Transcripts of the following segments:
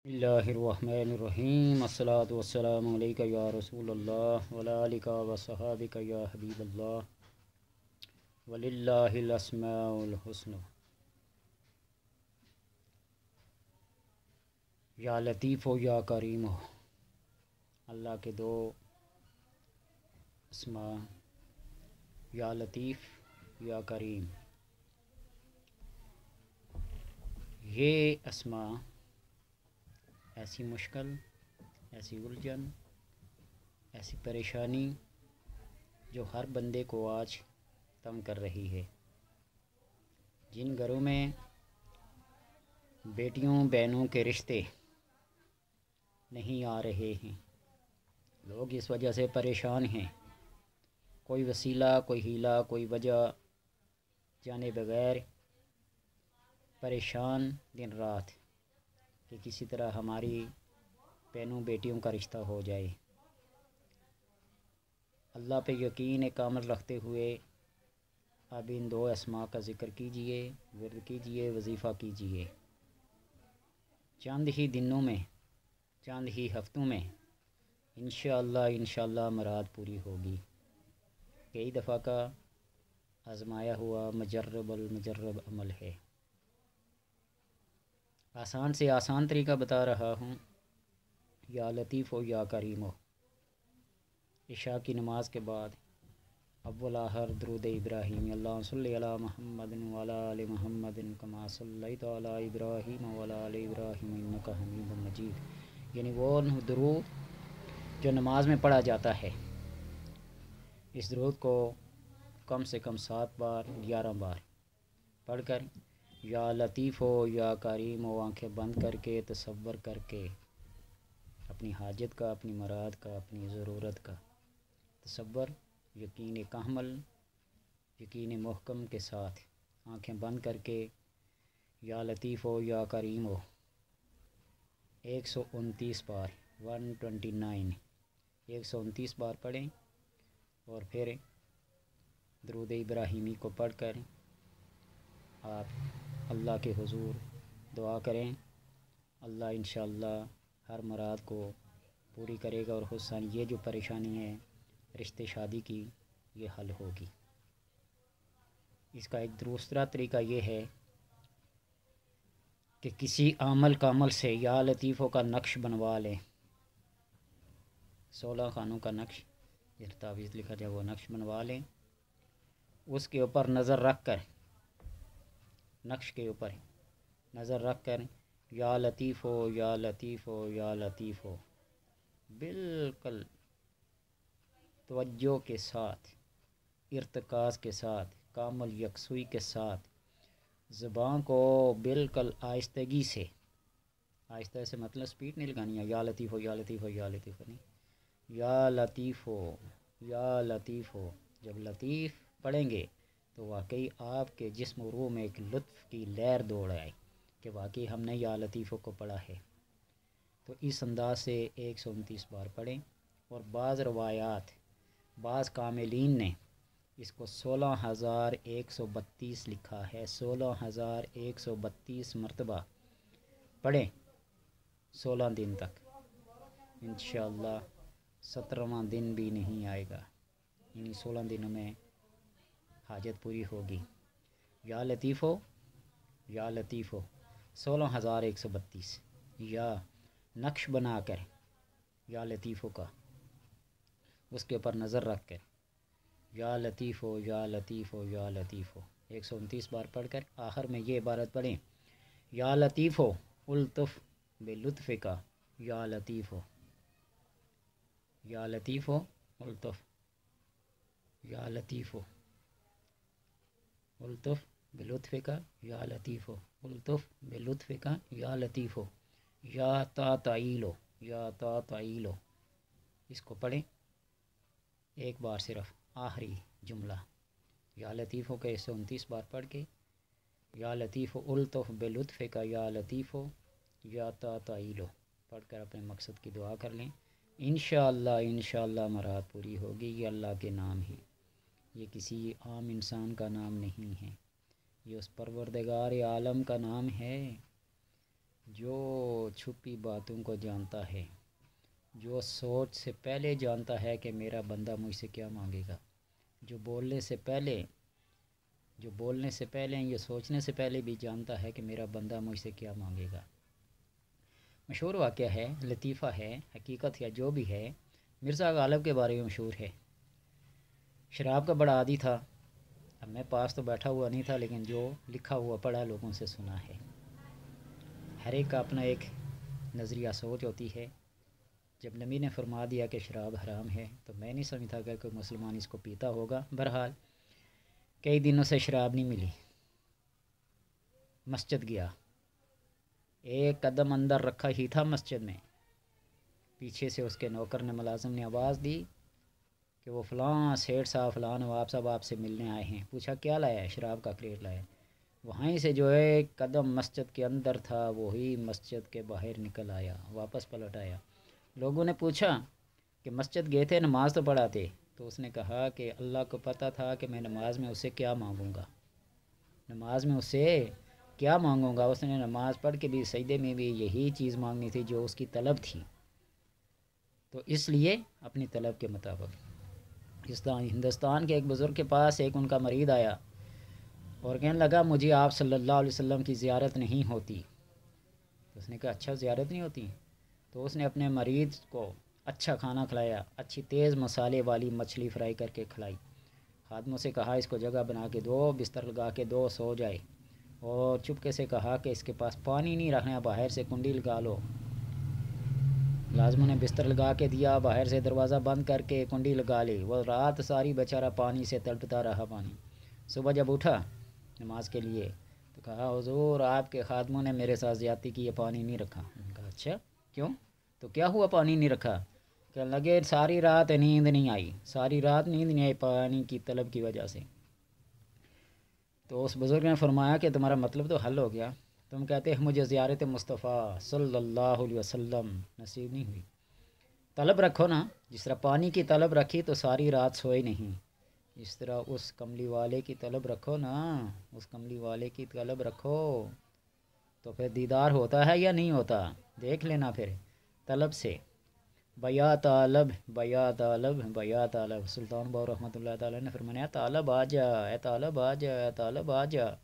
اللہ الرحمن الرحیم الصلاۃ والسلام علیک یا رسول اللہ وعلی آلک وصحابک یا حبیب اللہ وللہ الاسماء الحسنی یا لطیف و یا کریم ہو۔ اللہ کے دو اسماء یا لطیف یا کریم، یہ اسماء ایسی مشکل، ایسی الجھن، ایسی پریشانی جو ہر بندے کو آج تنگ کر رہی ہے۔ جن گھروں میں بیٹیوں بہنوں کے رشتے نہیں آ رہے ہیں، لوگ اس وجہ سے پریشان ہیں، کوئی وسیلہ، کوئی ہیلا، کوئی وجہ جانے بغیر پریشان دن رات کہ کسی طرح ہماری بہنوں بیٹیوں کا رشتہ ہو جائے۔ اللہ پہ یقین کامل رکھتے ہوئے اب ان دو اسماء کا ذکر کیجئے، ورد کیجئے، وظیفہ کیجئے۔ چند ہی دنوں میں، چند ہی ہفتوں میں انشاءاللہ مراد پوری ہوگی۔ کئی دفعہ کا آزمایا ہوا مجرب المجرب عمل ہے۔ آسان سے آسان طریقہ بتا رہا ہوں، یا لطیف ہو یا کریم ہو۔ عشاء کی نماز کے بعد اول آخر درود ابراہیم، اللہم صلی علی محمد وعلی آل محمد کما صلیت علی ابراہیم وعلی آل ابراہیم انک حمید مجید، یعنی وہ درود جو نماز میں پڑھا جاتا ہے۔ اس درود کو کم سے کم 7 بار 11 بار پڑھ کر یا لطیف ہو یا کریم ہو آنکھیں بند کر کے تصور کر کے اپنی حاجت کا، اپنی مراد کا، اپنی ضرورت کا تصور یقین کامل، یقین محکم کے ساتھ آنکھیں بند کر کے یا لطیف ہو یا کریم ہو 129 بار 129 بار پڑھیں، اور پھر درود ابراہیمی کو پڑھ کر آپ اللہ کے حضور دعا کریں۔ اللہ انشاءاللہ ہر مراد کو پوری کرے گا، اور خصوصاً یہ جو پریشانی ہے رشتے شادی کی، یہ حل ہوگی۔ اس کا ایک دوسرا طریقہ یہ ہے کہ کسی عمل کا عمل سے یا لطیفوں کا نقش بنوا لیں، 16 خانوں کا نقش، جس تعویذ لکھا جائے وہ نقش بنوا لیں، اس کے اوپر نظر رکھ کر، نقش کے اوپر نظر رکھ کر یا لطیف ہو یا لطیف ہو یا لطیف ہو بالکل توجہ کے ساتھ، ارتکاز کے ساتھ، کامل یکسوئی کے ساتھ زبان کو بالکل آہستگی سے، آہستہ سے مطلب سپیڈ نہیں لگانی ہے، یا لطیف ہو یا لطیف ہو یا لطیف ہو نہیں، یا لطیف ہو یا لطیف ہو۔ جب لطیف پڑھیں گے تو واقعی آپ کے جسم و روح میں ایک لطف کی لہر دوڑ آئے کہ واقعی ہم نے یا لطیفوں کو پڑھا ہے۔ تو اس انداز سے 129 بار پڑھیں، اور بعض روایات، بعض کاملین نے اس کو 16,132 لکھا ہے، 16,132 مرتبہ پڑھیں 16 دن تک، انشاءاللہ 17واں دن بھی نہیں آئے گا، یعنی 16 دنوں میں حاجت پوری ہوگی۔ یا لطیف ہو یا لطیف ہو 16,132، یا نقش بنا کر یا لطیفوں کا، اس کے اوپر نظر رکھ کر یا لطیف ہو یا لطیف ہو یا لطیف ہو 129 بار پڑھ کر آخر میں یہ عبارت پڑھیں، یا لطیف ہو الطف بلطف کا، یا لطیف ہو، یا لطیف ہو الطف، یا لطیف ہو الطف بلطف کا، یا لطیف ہو الطف بلطف کا، یا لطیف ہو، یا تا تعیل ہو، یا تا تعیل ہو۔ اس کو پڑھیں ایک بار صرف، آخری جملہ یا لطیف ہو کے 129 بار پڑھ کے یا لطیف ہو الطف بلطف کا، یا لطیف ہو، یا تا تعیل ہو پڑھ کر اپنے مقصد کی دعا کر لیں۔ انشاءاللہ مراد پوری ہوگی۔ یہ اللہ کے نام ہیں، یہ کسی عام انسان کا نام نہیں ہے، یہ اس پروردگار عالم کا نام ہے جو چھپی باتوں کو جانتا ہے، جو سوچ سے پہلے جانتا ہے کہ میرا بندہ مجھ سے کیا مانگے گا، جو بولنے سے پہلے یہ سوچنے سے پہلے بھی جانتا ہے کہ میرا بندہ مجھ سے کیا مانگے گا۔ مشہور واقعہ ہے، لطیفہ ہے، حقیقت ہے، جو بھی ہے، مرزا غالب کے بارے میں مشہور ہے۔ شراب کا بڑا عادی تھا۔ اب میں پاس تو بیٹھا ہوا نہیں تھا، لیکن جو لکھا ہوا پڑھا لوگوں سے سنا ہے۔ ہر ایک کا اپنا ایک نظریہ سوچ ہوتی ہے۔ جب نبی نے فرما دیا کہ شراب حرام ہے تو میں نہیں سمجھتا کہ کوئی مسلمان اس کو پیتا ہوگا۔ بہرحال کئی دنوں سے شراب نہیں ملی۔ مسجد گیا، ایک قدم اندر رکھا ہی تھا مسجد میں، پیچھے سے اس کے نوکر نے، ملازم نے آواز دی کہ وہ فلاں سیٹھ صاحب، فلاں نواب صاحب آپ سے ملنے آئے ہیں۔ پوچھا کیا لایا ہے؟ شراب کا کریٹ لایا۔ وہیں سے جو ایک قدم مسجد کے اندر تھا وہی مسجد کے باہر نکل آیا، واپس پلٹ آیا۔ لوگوں نے پوچھا کہ مسجد گئے تھے، نماز تو پڑھاتے؟ تو اس نے کہا کہ اللہ کو پتہ تھا کہ میں نماز میں اسے کیا مانگوں گا، نماز میں اسے کیا مانگوں گا۔ اس نے نماز پڑھ کے بھی سجدے میں بھی یہی چیز مانگنی تھی جو اس کی طلب تھی، تو اس لیے اپنی طلب کے مطابق۔ ہندوستان کے ایک بزرگ کے پاس ایک ان کا مریض آیا اور کہنے لگا مجھے آپ صلی اللہ علیہ وسلم کی زیارت نہیں ہوتی۔ تو اس نے کہا اچھا زیارت نہیں ہوتی؟ تو اس نے اپنے مریض کو اچھا کھانا کھلایا، اچھی تیز مسالے والی مچھلی فرائی کر کے کھلائی، خادموں سے کہا اس کو جگہ بنا کے دو، بستر لگا کے دو، سو جائے، اور چپکے سے کہا کہ اس کے پاس پانی نہیں رکھنا، باہر سے کنڈی لگا لو۔ ملازموں نے بستر لگا کے دیا، باہر سے دروازہ بند کر کے کنڈی لگا لی۔ وہ رات ساری بیچارہ پانی سے تڑپتا رہا پانی۔ صبح جب اٹھا نماز کے لیے تو کہا حضور آپ کے خادموں نے میرے ساتھ زیادتی کی، یہ پانی نہیں رکھا۔ میں نے کہا اچھا کیوں؟ تو کیا ہوا پانی نہیں رکھا؟ کہنے لگے ساری رات نیند نہیں آئی، ساری رات نیند نہیں آئی پانی کی طلب کی وجہ سے۔ تو اس بزرگ نے فرمایا کہ تمہارا مطلب تو حل ہو گیا، تم کہتے ہیں مجھے زیارت مصطفیٰ صلی اللہ علیہ وسلم نصیب نہیں ہوئی۔ طلب رکھو نا، جس طرح پانی کی طلب رکھی تو ساری رات سوئے نہیں، اس طرح اس کملی والے کی طلب رکھو نا، اس کملی والے کی طلب رکھو تو پھر دیدار ہوتا ہے یا نہیں ہوتا؟ دیکھ لینا پھر طلب سے۔ بیا طالب بیا طالب بیا طالب، سلطان باؤ رحمۃ اللہ تعالیٰ نے فرمایا طالب آ جا، اے طالب آ جا، اے طالب آ جا۔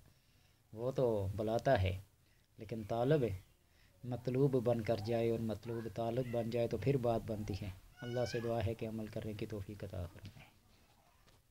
وہ تو بلاتا ہے لیکن طالب مطلوب بن کر جائے اور مطلوب طالب بن جائے تو پھر بات بنتی ہے۔ اللہ سے دعا ہے کہ عمل کرنے کی توفیق عطا فرمائے۔